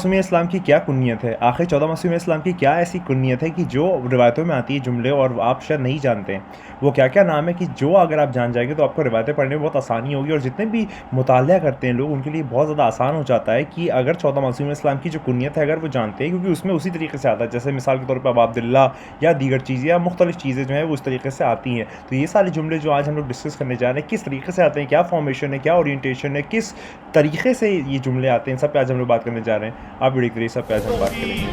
मासूम इस्लाम की क्या कुन्नियत है? आखिर 14 मासूम इस्लाम की क्या ऐसी कुन्नियत है कि जो रिवायतों में आती है जुमले और आप शायद नहीं जानते हैं? वो क्या-क्या नाम है कि जो अगर आप जान जाएँगे तो आपको रिवायतें पढ़ने में बहुत आसानी होगी और जितने भी मुतालिया करते हैं लोग उनके लिए बहुत ज़्यादा आसान हो जाता है कि अगर 14 मासूम इस्लाम की जो कुन्नियत है अगर वो जानते हैं, क्योंकि उसमें उसी तरीके से आता है। जैसे मिसाल के तौर पे अब अब्दुल्ला या दीगर चीज़ें या मुख्तलिफ़ चीज़ें जो हैं वो उस तरीके से आती हैं। तो ये सारे जुमले जो आज हम लोग डिस्कस करने जा रहे हैं किस तरीके से आते हैं, क्या फ़ॉर्मेशन है, क्या ओरिएंटेशन है, किस तरीके से ये जुमले आते हैं, सब पे आज हम लोग बात करने जा रहे हैं। आप वीडियो के सब पे आज हम बात करेंगे।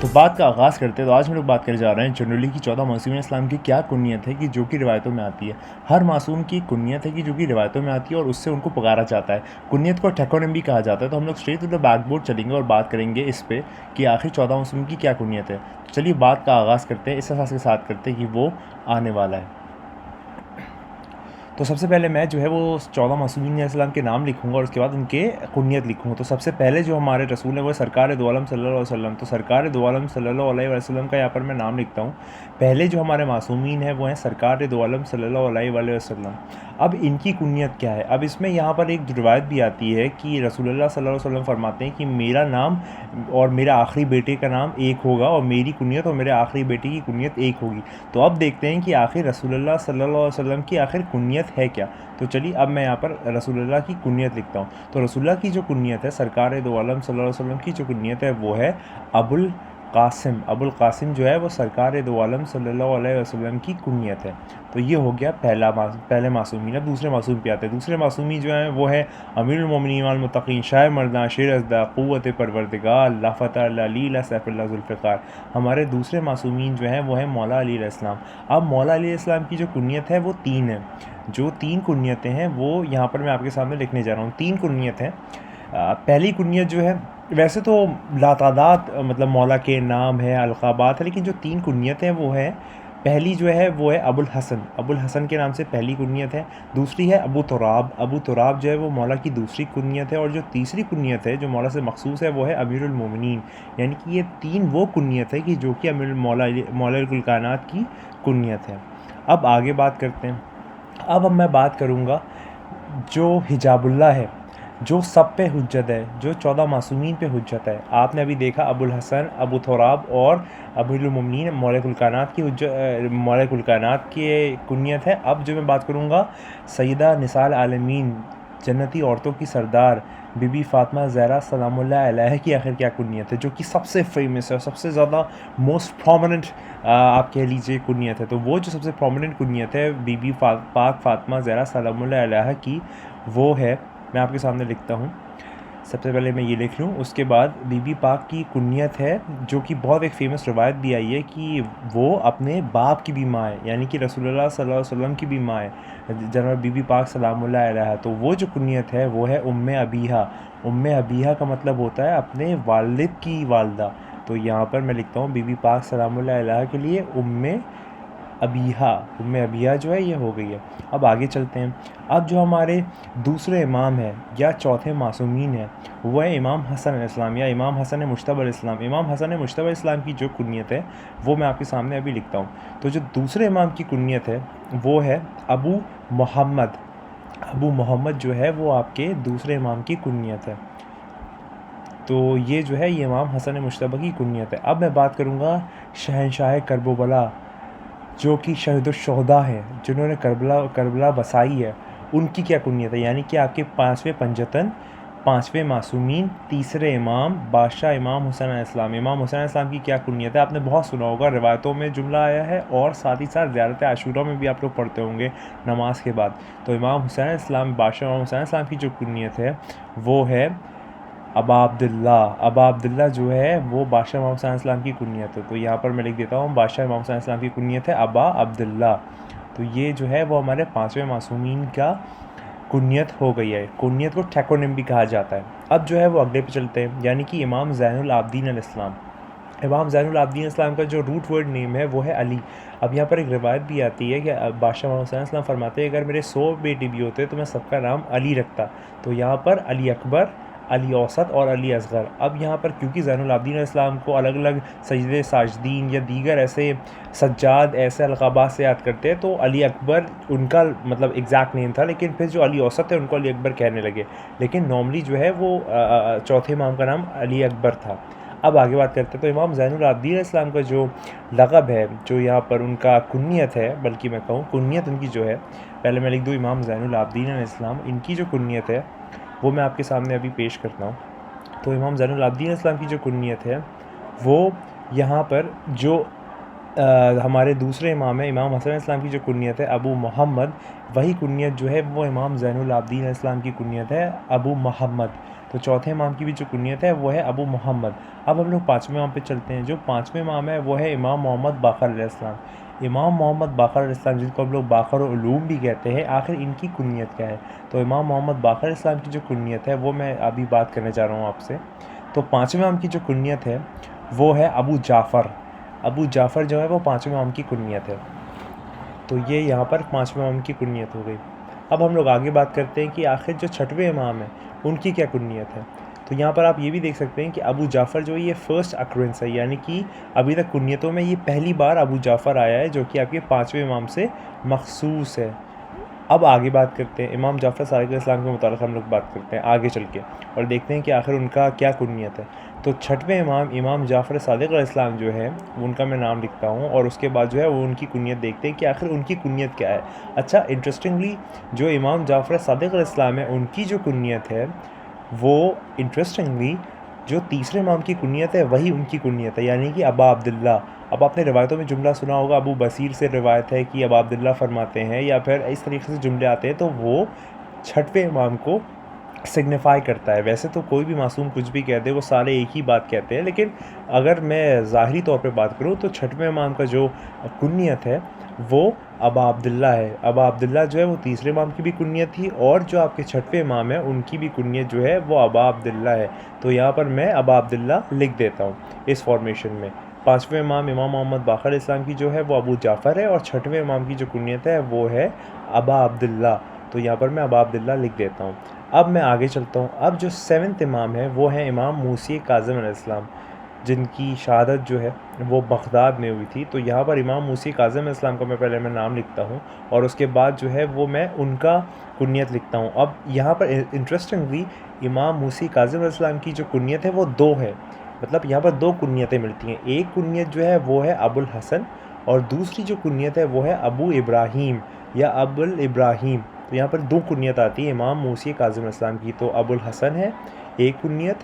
तो बात का आगाज़ करते हैं। तो आज हम लोग बात करने जा रहे हैं जनरली कि 14 मासूम इस्लाम की क्या कुन्नियत है कि जो कि रिवायतों में आती है। हर मासूम की कुन्नियत है कि जो कि रिवायतों में आती है और उससे उनको पुकारा जाता है। कुन्नियत को टैकोनिम भी कहा जाता है। तो हम लोग स्ट्रेट टू द बैकबोर्ड चलेंगे और बात करेंगे इस पे कि आखिर 14 मासूम की क्या कुन्नियत है। तो चलिए बात का आगाज़ करते हैं, इस एहसास के साथ करते हैं कि वो आने वाला है। तो सबसे पहले मैं जो है वो 14 मासूमीन इस्लाम के नाम लिखूँगा और उसके बाद उनके कुन्नियत लिखूँगा। तो सबसे पहले जो हमारे रसूल हैं वो सरकार दो आलम सल्लल्लाहु अलैहि वसल्लम। तो सरकार दो आलम सल्लल्लाहु अलैहि वसल्लम का यहाँ पर मैं नाम लिखता हूँ। पहले जो हमारे मासूमीन हैं वो हैं सरकार दो आलम सल्लल्लाहु अलैहि वसल्लम। अब इनकी कुन्नियत क्या है? अब इसमें यहाँ पर एक रिवायत भी आती है कि रसूलुल्लाह सल्लल्लाहु अलैहि वसल्लम फरमाते हैं कि मेरा नाम और मेरे आखिरी बेटे का नाम एक होगा और मेरी कुन्नियत और मेरे आखिरी बेटे की कुन्नियत एक होगी। तो अब देखते हैं कि आखिर रसूलुल्लाह सल्लल्लाहु अलैहि वसल्लम की आखिर कुन्नियत है क्या? तो चलिए अब मैं यहाँ पर रसूलुल्लाह की कुन्नियत लिखता हूँ। तो रसूलुल्लाह की जो कुन्नियत है सरकार दो आलम सल्लल्लाहु अलैहि वसल्लम की जो कुन्नियत है वो है अबुल कासिम। अबुल कासिम जो है वो सरकार दो आलम सल्लल्लाहु अलैहि वसल्लम की कुन्नियत है। तो ये हो गया पहले मासूमीन। अब दूसरे मासूम पे आते हैं। दूसरे मासूमी जो हैं वो है अमीरुल मोमिनीन वल मुत्तकीन शाह मर्दां शेर अज़दा क़ुव्वत परवरदिगार ला फ़तह इल्ला अली ला सैफ़ुल्लाह ज़ुल्फ़िकार। हमारे दूसरे मासूमीन जो हैं वो है मौला अली अलैहिस्सलाम। अब मौला अली अलैहिस्सलाम की जो कुन्नियत है वो 3 है। जो 3 कुन्नियतें हैं वो यहाँ पर मैं आपके सामने लिखने जा रहा हूँ। 3 कुन्नियत हैं। पहली कुन्नियत जो है वैसे तो लातादाद मतलब मौला के नाम है, अलक़ाबात है, लेकिन जो 3 कुन्नियतें वो हैं, पहली जो है वो है अबुल हसन। अबुल हसन के नाम से पहली कुन्नियत है। दूसरी है अबू तुराब। अबू तुराब जो है वो मौला की दूसरी कुन्नियत है और जो तीसरी कुन्नियत है जो मौला से मखसूस है वो है अमीरुल मोमिनीन। यानी कि ये 3 वो कुन्नियत है कि जो कि मौला कुल कायनात की कुन्नियत है। अब आगे बात करते हैं। अब मैं बात करूँगा जो हिजाबुल्लाह है, जो सब पे हुज्जत है, जो 14 मासूमीन पे हुज्जत है। आपने अभी देखा अबुल हसन, अबू तुराब और अमीरुल मोमिनीन मौला कुल कायनात की कुन्नियत है। अब जो मैं बात करूँगा सैयदा निसाल आलमीन जन्नती औरतों की सरदार बीबी फ़ातिमा ज़हरा सलामुल्लाह अलैहा की आखिर क्या कुन्नियत है, जो कि सबसे फेमस है और सबसे ज़्यादा मोस्ट प्रोमिनेंट आप कह लीजिए कुन्नियत है। तो वो जो सबसे प्रोमिनेंट कुन्नियत है बीबी पाक फ़ातिमा ज़हरा सलामुल्लाह अलैहा की, वो है, मैं आपके सामने लिखता हूँ। सबसे पहले मैं ये लिख लूँ, उसके बाद बीबी पाक की कुन्नियत है जो कि बहुत एक फ़ेमस रवायत भी आई है कि वो अपने बाप की भी माँ है, यानी कि रसूलुल्लाह सल्लल्लाहु अलैहि वसल्लम की भी माँ है जनाब बीबी पाक सलामुल्लाह अलैहा। तो वो जो कुन्नियत है वो है उम्मे अबीहा। उम्मे अबीहा का मतलब होता है अपने वालिद की वालदा। तो यहाँ पर मैं लिखता हूँ बीबी पाक सलामुल्लाह अलैहा के लिए उम्मे अबिया जो है ये हो गई है। अब आगे चलते हैं। अब जो हमारे दूसरे इमाम हैं या चौथे मासूमीन हैं वो है इमाम हसन अलैहिस्सलाम या इमाम हसन मुज्तबा अलैहिस्सलाम। इमाम हसन मुज्तबा अलैहिस्सलाम की जो कुन्नियत है वो मैं आपके सामने अभी लिखता हूँ। तो जो दूसरे इमाम की कुन्नियत है वो है अबू मोहम्मद। अबू मोहम्मद जो है वो आपके दूसरे इमाम की कुन्नियत है। तो ये जो है ये इमाम हसन मुज्तबा की कुन्नियत है। अब मैं बात करूँगा शहंशाह करबला जो कि शहीदुश्शुहदा हैं, जिन्होंने करबला बसाई है, उनकी क्या कुन्नियत है, यानी कि आपके 5वें पंजतन, 5वें मासूमीन, तीसरे इमाम बादशाह इमाम हुसैन अलैहिस्सलाम। इमाम हुसैन अलैहिस्सलाम की क्या कुन्नियत है? आपने बहुत सुना होगा, रिवायतों में जुमला आया है और साथ ही साथ ज़ियारत आशूरा में भी आप लोग पढ़ते होंगे नमाज के बाद। तो इमाम हुसैन अलैहिस्सलाम बादशाह इमाम हुसैन अलैहिस्सलाम की जो कुन्नियत है वो है अबा अब्दुल्ला जो है वो बादशाह इमाम हुसैन अलैहिस्सलाम की कुन्नियत है। तो यहाँ पर मैं लिख देता हूँ बादशाह इमाम हुसैन अलैहिस्सलाम की कुन्नियत है अबा अब्दुल्ला। तो ये जो है वो हमारे 5वें मासूमीन का कुन्नियत हो गई है। कुन्नियत को टैकोनिम भी कहा जाता है। अब जो है वो अगले पे चलते हैं, यानी कि इमाम ज़ैनुल आबिदीन अलैहिस्सलाम। इमाम ज़ैनुल आबिदीन इस्लाम का जो रूट वर्ड नेम है वो है अली। अब यहाँ पर एक रिवायत भी आती है कि बादशाह मोहम्मद सल्लल्लाहु अलैहि वसल्लम फरमाते हैं अगर मेरे 100 बेटे भी होते तो मैं सबका नाम अली रखता। तो यहाँ पर अली अकबर, अली औसत और अली असगर। अब यहाँ पर क्योंकि ज़ैनुल आबिदीन इस्लाम को अलग अलग सजदे साजदीन या दीगर ऐसे सज्जाद ऐसे अलक़ाबात से याद करते हैं, तो अली अकबर उनका मतलब एग्जैक्ट नेम था, लेकिन फिर जो अली औसत है उनको अली अकबर कहने लगे। लेकिन नॉर्मली जो है वो चौथे इमाम का नाम अली अकबर था। अब आगे बात करते हैं, तो इमाम ज़ैनुल आबिदीन इस्लाम का जो लक़ब है, जो यहाँ पर उनका कुन्नियत है, बल्कि मैं कहूँ कुन्नियत उनकी जो है, पहले मैं लिख दूँ इमाम ज़ैनुल आबिदीन इस्लाम, इनकी जो कुन्नियत है वो मैं आपके सामने अभी पेश करता हूँ। तो इमाम ज़ैनुल आबिदीन इस्लाम की जो कुन्नियत है वो यहाँ पर जो हमारे दूसरे इमाम है इमाम हसन इस्लाम की जो कुन्नियत है अबू मोहम्मद, वही कुन्नियत जो है वो इमाम ज़ैनुल आबिदीन इस्लाम की कुन्नियत है अबू मोहम्मद। तो चौथे इमाम की भी जो कुन्नियत है वो है अबू मोहम्मद। अब हम लोग पाँचवें इमाम पे चलते हैं। जो पाँचवें इमाम है वो है इमाम मोहम्मद बाक़र अलैहिस्सलाम। इमाम मोहम्मद बाक़र अलैहिस्सलाम, जिनको हम लोग बाक़र उलूम भी कहते हैं, आखिर इनकी कुन्नियत क्या है? तो इमाम मोहम्मद बाक़र अलैहिस्सलाम की जो कुन्नियत है वो मैं अभी बात करने जा रहा हूँ आपसे। तो पाँचवें इमाम की जो कुन्नियत है वो है अबू जाफ़र। अबू जाफ़र जो है वो पाँचवें इमाम की कुन्नियत है। तो ये यहाँ पर पाँचवें इमाम की कुन्नियत हो गई। अब हम लोग आगे बात करते हैं कि आखिर जो छठवें इमाम है उनकी क्या कुन्नियत है। तो यहाँ पर आप ये भी देख सकते हैं कि अबू जाफ़र जो ये फ़र्स्ट अक्रेंस है, यानी कि अभी तक कुन्नियतों में ये पहली बार अबू जाफ़र आया है, जो कि आपके पाँचवें इमाम से मखसूस है। अब आगे बात करते हैं इमाम जाफ़र सादिक़ इस्लाम के मुतालिक, हम लोग बात करते हैं आगे चल के और देखते हैं कि आखिर उनका क्या कुन्नियत है। तो छठवें इमाम इमाम जाफ़र सादिक़ इस्लाम जो है उनका मैं नाम लिखता हूँ और उसके बाद जो है वो उनकी कुन्नियत देखते हैं कि आखिर उनकी कुन्नियत क्या है। अच्छा, इंटरेस्टिंगली जो इमाम जाफ़र सादिक़ इस्लाम है उनकी जो कुन्नियत है वो इंटरेस्टिंगली जो तीसरे इमाम की कुन्नियत है वही उनकी कुन्नियत है, यानी कि अबा अब्दुल्ला। अब आपने रिवायतों में जुमला सुना होगा, अबू बसीर से रिवायत है कि अबा अब्दुल्ला फरमाते हैं, या फिर इस तरीके से जुमले आते हैं, तो वो छठवें इमाम को सिग्निफ़ाई करता है। वैसे तो कोई भी मासूम कुछ भी कह दे, वो सारे एक ही बात कहते हैं, लेकिन अगर मैं ज़ाहिरी तौर पे बात करूँ तो छठवें इमाम का जो कुन्नियत है वो अबा अब्दुल्ला है। अबा अब्दुल्ला जो है वो तीसरे इमाम की भी कुन्नियत थी, और जो आपके छठवें इमाम है उनकी भी कुन्नियत जो है वो अबा अब्दुल्ला है। तो यहाँ पर मैं अबा अब्दुल्ला लिख देता हूँ इस फॉर्मेशन में। पाँचवें इमाम इमाम मोहम्मद बाक़र इस्लाम की जो है वो अबू जाफ़र है, और छठवें इमाम की जो कुन्नियत है वो है अबा अब्दुल्ला। तो यहाँ पर मैं अबा अब्दुल्ला लिख देता हूँ। अब मैं आगे चलता हूँ। अब जो सेवन्थ इमाम है वो है इमाम मूसी काज़िम अलैहिस्सलाम, जिनकी शहादत जो है वो बगदाद में हुई थी। तो यहाँ पर इमाम मूसी काज़िम अलैहिस्सलाम का मैं नाम लिखता हूँ और उसके बाद जो है वो मैं उनका कुन्नियत लिखता हूँ। अब यहाँ पर इंटरेस्टिंगली इमाम मूसी काज़िम अलैहिस्सलाम की जो कुन्नियत है वो दो है, मतलब यहाँ पर दो कुन्नियतें मिलती हैं। एक कुन्नियत जो है वो है अबुल हसन, और दूसरी जो कुन्नियत है वो है अबू इब्राहीम या अबुल इब्राहीम। तो यहाँ पर दो कुन्नियत आती है इमाम मूसी काज़िम अलैहिस्सलाम की। तो अबुल हसन है एक कुन्नियत,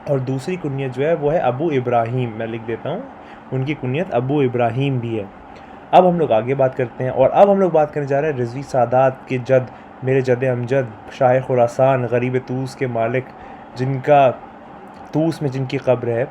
और दूसरी कुन्नियत जो है वो है अबू इब्राहीम। मैं लिख देता हूँ, उनकी कुन्नियत अबू इब्राहीम भी है। अब हम लोग आगे बात करते हैं, और अब हम लोग बात करने जा रहे हैं रिज़वी सादात के जद, मेरे जद अमजद, शाह खुरासान, गरीब तूस के मालिक, जिनका तूस में जिनकी कब्र है,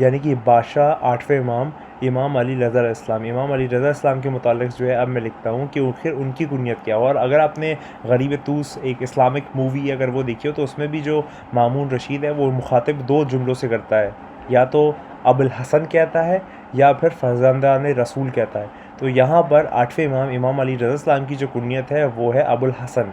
यानी कि बादशाह आठवें इमाम इमाम अली रज़ा इस्लाम। इमाम अली रज़ा इस्लाम के मुतालिक जो है अब मैं लिखता हूँ कि आखिर उनकी कुन्नियत क्या हो। और अगर आपने गरीब तूस एक इस्लामिक मूवी अगर वो देखी हो, तो उसमें भी जो मामून रशीद है वो मुखातिब दो जुमलों से करता है, या तो अबुल हसन कहता है या फिर फ़र्ज़ंदान रसूल कहता है। तो यहाँ पर आठवें इमाम इमाम अली रज़ा इस्लाम की जो कुन्नियत है वो है अबुल हसन।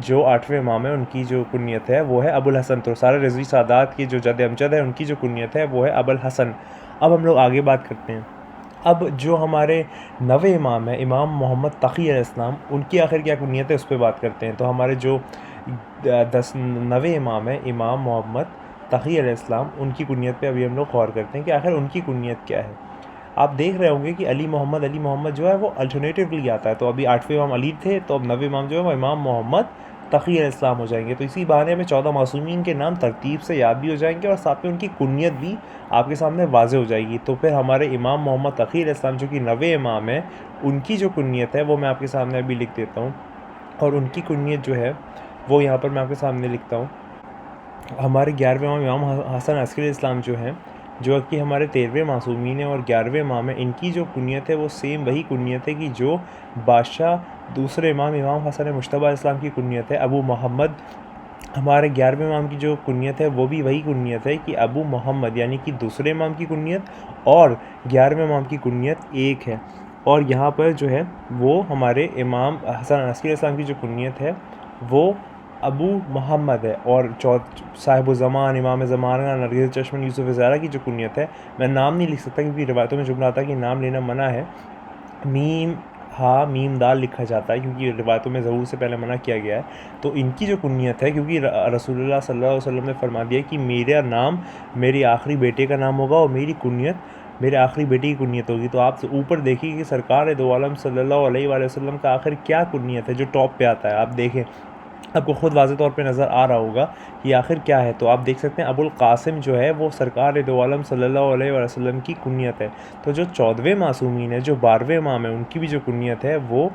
जो आठवें इमाम है उनकी जो कुन्नियत है वो है अबुल हसन। तो सारे रिज़वी सादात की जो जद अमजद है उनकी जो कुन्नियत है वो है अबुल हसन। अब हम लोग आगे बात करते हैं। अब जो हमारे नवे इमाम है इमाम मोहम्मद तक़ी अलैहिस्सलाम, उनकी आखिर क्या कुन्नियत है उस पर बात करते हैं। तो हमारे जो 9वें इमाम है इमाम मोहम्मद तक़ी अलैहिस्सलाम, उनकी कुन्नियत पे अभी हम लोग गौर करते हैं कि आखिर उनकी कुन्नियत क्या है। आप देख रहे होंगे कि अली मोहम्मद जो है वो अल्टरनेटिवली आता है। तो अभी 8वें इमाम अली थे, तो अब 9वें इमाम जो है वो इमाम मोहम्मद तक़ी अलैहिस्सलाम हो जाएंगे। तो इसी बहाने में 14 मासूमीन के नाम तरतीब से याद भी हो जाएंगे, और साथ में उनकी कुन्नियत भी आपके सामने वाज़े हो जाएगी। तो फिर हमारे इमाम मोहम्मद तक़ी अलैहिस्सलाम जो कि 9वें इमाम है, उनकी जो कुन्नियत है वो मैं आपके सामने अभी लिख देता हूँ, और उनकी कुन्नियत जो है वो यहाँ पर मैं आपके सामने लिखता हूँ। हमारे 11वें इमाम इमाम हसन अस्करी इस्लाम जो हैं, जो कि हमारे 13वें मासूमीन हैं और 11वें इमाम हैं, इनकी जो कुन्नियत है वो सेम वही कुन्नियत है कि जो बादशाह दूसरे इमाम इमाम हसन मुश्तबा इस्लाम की कुन्नियत है अबू मोहम्मद हमारे 11वें इमाम की जो कुनियत है वो भी वही कुनियत है कि अबू मोहम्मद, यानी कि दूसरे इमाम की कुनियत, और 11वें इमाम की कुनियत एक है। और यहाँ पर जो है वो हमारे इमाम हसन अस्करी इस्लाम की जो कुनियत है वो अबू मोहम्मद है। और साहिब ज़मान, इमाम ज़माना, नरगिस चश्मन, यूसुफ ज़हरा की जो कुनियत है, मैं नाम नहीं लिख सकता क्योंकि रिवायतों में जुमला आता है कि नाम लेना मना है। मीम हा मीम दाल लिखा जाता है क्योंकि रिवायतों में ज़रूर से पहले मना किया गया है। तो इनकी जो कुनियत है, क्योंकि रसूलुल्लाह सल्लल्लाहु अलैहि वसल्लम ने फरमा दिया कि मेरा नाम मेरे आखिरी बेटे का नाम होगा और मेरी कुनियत मेरे आखिरी बेटे की कुनियत होगी। तो आप ऊपर देखिए कि सरकार दो आलम सल्लल्लाहु अलैहि वसल्लम का आखिर क्या कुनियत है जो टॉप पे आता है। आप देखें, आपको ख़ुद वाज़े तौर पे नज़र आ रहा होगा कि आखिर क्या है। तो आप देख सकते हैं अबुल कासिम जो है वो सरकार दो आलम सल्लल्लाहु अलैहि वसल्लम की कुनियत है। तो जो 14वें मासूमीन है, जो 12वें इमाम है, उनकी भी जो कुनियत है वो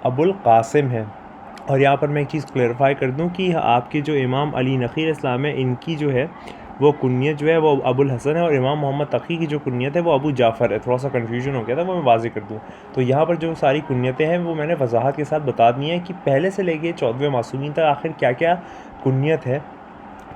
अबुल कासिम है। और यहाँ पर मैं एक चीज़ क्लेरिफाई कर दूँ कि आपके जो इमाम अली नक़ी इस्लाम है, इनकी जो है वो कुनियत जो है वो अबुल हसन है, और इमाम मोहम्मद तक़ी की जो कुनियत है वो अबू जाफ़र है। थोड़ा सा कन्फ्यूजन हो गया था, वो मैं वाज़ेह कर दूँ। तो यहाँ पर जो सारी कुनियतें हैं वो मैंने वजाहत के साथ बता दी हैं कि पहले से लेके 14वें मासूमीन तक आखिर क्या क्या कुनियत है,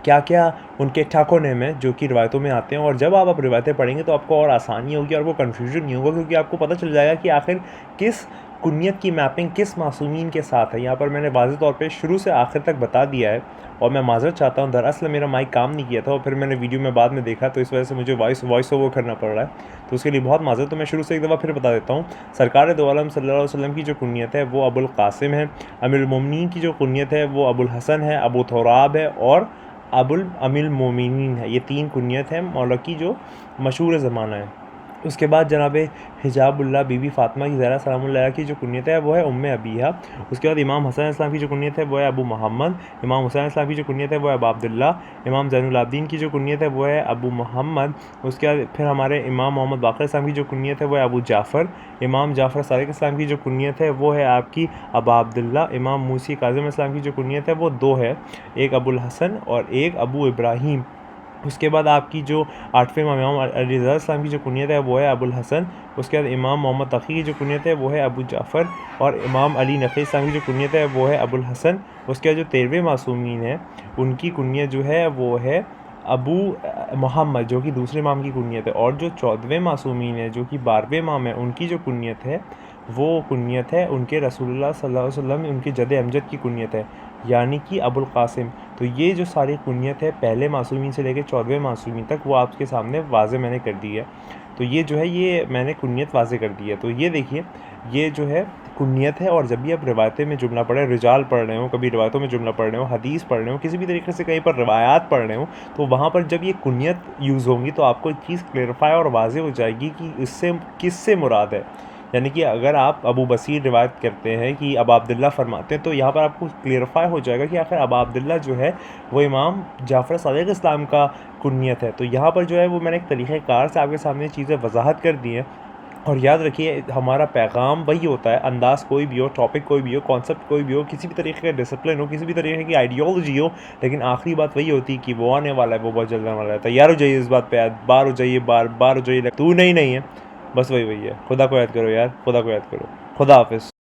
क्या क्या उनके ठिकाने में जो कि रिवायतों में आते हैं। और जब आप रिवायतें पढ़ेंगे तो आपको और आसानी होगी और वो कन्फ्यूजन नहीं होगा, क्योंकि आपको पता चल जाएगा कि आखिर किस कुनियत की मैपिंग किस मासूमीन के साथ है। यहाँ पर मैंने वाज़ेह तौर पे शुरू से आखिर तक बता दिया है, और मैं माज़रत चाहता हूँ, दरअसल मेरा माइक काम नहीं किया था और फिर मैंने वीडियो में बाद में देखा, तो इस वजह से मुझे वॉइस ओवर करना पड़ रहा है, तो उसके लिए बहुत माज़रत। तो मैं शुरू से एक दफ़ा फिर बता देता हूँ। सरकार दो आलम सल्लल्लाहु अलैहि वसल्लम की जो कुनियत है वो अबुल कासिम है। अमीरुल मोमिनीन की जो कुनियत है वो अबुल हसन है, अबू थोराब है और अमीरुल मोमिनीन है। ये 3 कुनियत है मौला की जो मशहूर ज़माना है। उसके बाद जनाब हिजाबुल्लाह बीबी फ़ातिमा की ज़हरा सलामुल्लाह की जो कुनियत है वो है उम्मे अबीहा। उसके बाद इमाम हसन इस्लाम की जो कुनियत है वो है अबू मोहम्मद। इमाम हुसैन इस्लाम की जो कुनियत है वो है अबू अब्दुल्ला। इमाम ज़ैनुल आबिदीन की जो कुनियत है वो है अबू मोहम्मद। उसके बाद फिर हमारे इमाम मोहम्मद बाक़र इस्लाम की जो कुनियत है वो है अबू जाफ़र। इमाम जाफ़र सादिक़ इस्लाम की जो कुनियत है वो है आपकी अबू अब्दुल्ला। इमाम मूसी काज़िम इस्लाम की जो कुनियत है वो 2 है, एक अबुल हसन और एक अबू इब्राहीम। उसके बाद आपकी जो 8वें इमाम अली रज़ा इस्लाम की जो कुनियत है वो है अबुल हसन। उसके बाद इमाम मोहम्मद तक़ी की जो कुनियत है वो है अबू जाफ़र, और इमाम अली नक़ी इस्लाम की जो कुनियत है वो है अबुल हसन। उसके बाद जो 13वें मासूमीन हैं उनकी कुनियत जो है वो है अबू मोहम्मद, जो कि दूसरे इमाम की कुनियत है। और जो 14वें मासूमीन हैं जो कि 12वें इमाम है, उनकी जो कुनियत है वो कुनियत है उनके रसूलुल्लाह सल्लल्लाहु अलैहि वसल्लम, उनके जद अमजद की कुनियत है, यानी कि अबुल कासिम। तो ये जो सारी कुनियत है पहले मासूमीन से लेकर 14वें मासूमीन तक, वो आपके सामने वाज़े मैंने कर दी है। तो ये जो है ये मैंने कुनियत वाज़े कर दी है। तो ये देखिए, ये जो है कुनियत है। और जब भी आप रिवायतें में जुमला पढ़े, रिजाल पढ़ रहे हो, कभी रिवायतों में जुमला पढ़ रहे हो, हदीस पढ़ रहे हो, किसी भी तरीके से कहीं पर रिवायात पढ़ रहे हो, तो वहाँ पर जब ये कुनियत यूज़ होंगी तो आपको एक चीज़ क्लेरिफाई और वाज़े हो जाएगी कि इससे किससे मुराद है। यानी कि अगर आप अबू बसीर रिवायत करते हैं कि अबू अब्दुल्ला फरमाते हैं, तो यहाँ पर आपको क्लियरफाई हो जाएगा कि आखिर अबू अब्दुल्ला जो है वो इमाम जाफ़र सादिक़ इस्लाम का कुनियत है। तो यहाँ पर जो है वो मैंने एक तरीक़ेकार से आपके सामने चीज़ें वजाहत कर दी हैं। और याद रखिए, हमारा पैगाम वही होता है, अंदाज़ कोई भी हो, टॉपिक कोई भी हो, कॉन्सेप्ट कोई भी हो, किसी भी तरीके का डिसिप्लिन हो, किसी भी तरीके की आइडियोलॉजी हो, लेकिन आखिरी बात वही होती है कि वो आने वाला है, वो बहुत जल्द आने वाला है। तैयार हो जाइए इस बात पे, बार हो जाइए, बार हो जाइए। तू नहीं है, बस वही है। खुदा को याद करो यार, खुदा को याद करो। खुदा हाफ़िज़।